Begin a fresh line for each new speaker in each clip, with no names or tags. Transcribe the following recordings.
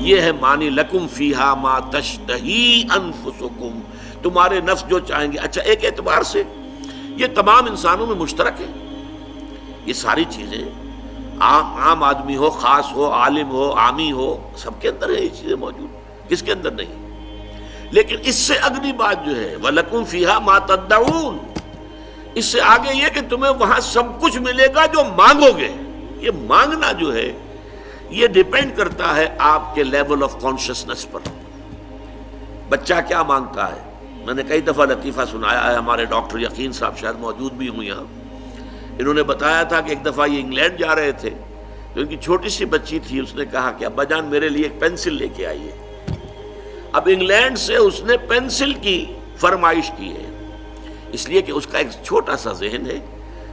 یہ ہے معنی لکم فیہا ما تشتہی انفسکم، تمہارے نفس جو چاہیں گے۔ اچھا، ایک اعتبار سے یہ تمام انسانوں میں مشترک ہے، یہ ساری چیزیں عام آدمی ہو، خاص ہو، عالم ہو، عامی ہو، سب کے اندر ہے یہ چیزیں موجود، کس کے اندر نہیں؟ لیکن اس سے اگلی بات جو ہے وَلَكُمْ فِيهَا مَا تَدَّعُونَ، اس سے آگے یہ کہ تمہیں وہاں سب کچھ ملے گا جو مانگو گے۔ یہ مانگنا جو ہے یہ ڈیپینڈ کرتا ہے آپ کے لیول آف کانشسنس پر۔ بچہ کیا مانگتا ہے؟ میں نے کئی دفعہ لطیفہ سنایا ہے، ہمارے ڈاکٹر یقین صاحب شاید موجود بھی ہوں یہاں، انہوں نے بتایا تھا کہ ایک دفعہ یہ انگلینڈ جا رہے تھے تو ان کی چھوٹی سی بچی تھی، اس نے کہا کہ ابا جان میرے لیے ایک پینسل لے کے آئیے۔ اب انگلینڈ سے اس نے پینسل کی فرمائش کی ہے، اس لیے کہ اس کا ایک چھوٹا سا ذہن ہے،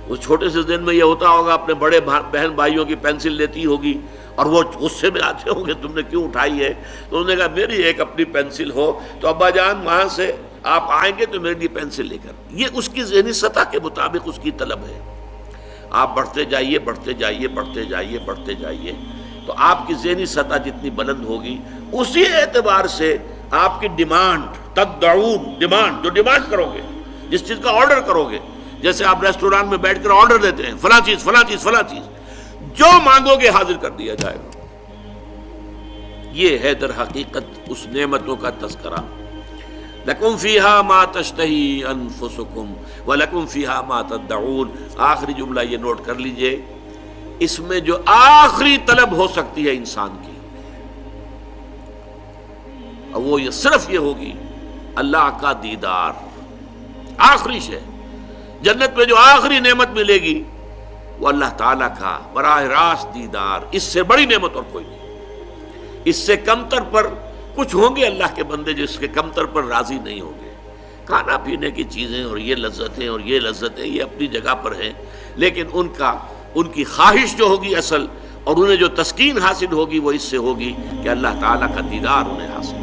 اس چھوٹے سے ذہن میں یہ ہوتا ہوگا اپنے بڑے بہن بھائیوں کی پینسل لیتی ہوگی اور وہ غصے میں آتے ہوں گے تم نے کیوں اٹھائی ہے، تو انہوں نے کہا میری ایک اپنی پینسل ہو تو ابا جان وہاں سے آپ آئیں گے تو میرے لیے پینسل لے کر۔ یہ اس کی ذہنی سطح کے مطابق اس کی طلب ہے۔ آپ بڑھتے جائیے بڑھتے جائیے بڑھتے جائیے بڑھتے جائیے تو آپ کی ذہنی سطح جتنی بلند ہوگی اسی اعتبار سے آپ کی ڈیمانڈ، تدعون، ڈیمانڈ، جو ڈیمانڈ کرو گے، جس چیز کا آرڈر کرو گے، جیسے آپ ریسٹوران میں بیٹھ کر آرڈر دیتے ہیں فلاں چیز فلاں چیز فلاں چیز، جو مانگو گے حاضر کر دیا جائے گا۔ یہ ہے در حقیقت اس نعمتوں کا تذکرہ۔ لکم فیہا ما تشتہی انفسکم ولکم فیہا ما تدعون۔ آخری جملہ یہ نوٹ کر لیجئے، اس میں جو آخری طلب ہو سکتی ہے انسان کی، اور وہ یہ صرف یہ ہوگی اللہ کا دیدار۔ آخری شے، جنت میں جو آخری نعمت ملے گی وہ اللہ تعالیٰ کا براہ راست دیدار، اس سے بڑی نعمت اور کوئی نہیں۔ اس سے کمتر پر کچھ ہوں گے اللہ کے بندے جس کے کمتر پر راضی نہیں ہوں گے۔ کھانا پینے کی چیزیں اور یہ لذتیں اور یہ لذتیں یہ اپنی جگہ پر ہیں، لیکن ان کی خواہش جو ہوگی اصل، اور انہیں جو تسکین حاصل ہوگی وہ اس سے ہوگی کہ اللہ تعالیٰ کا دیدار انہیں حاصل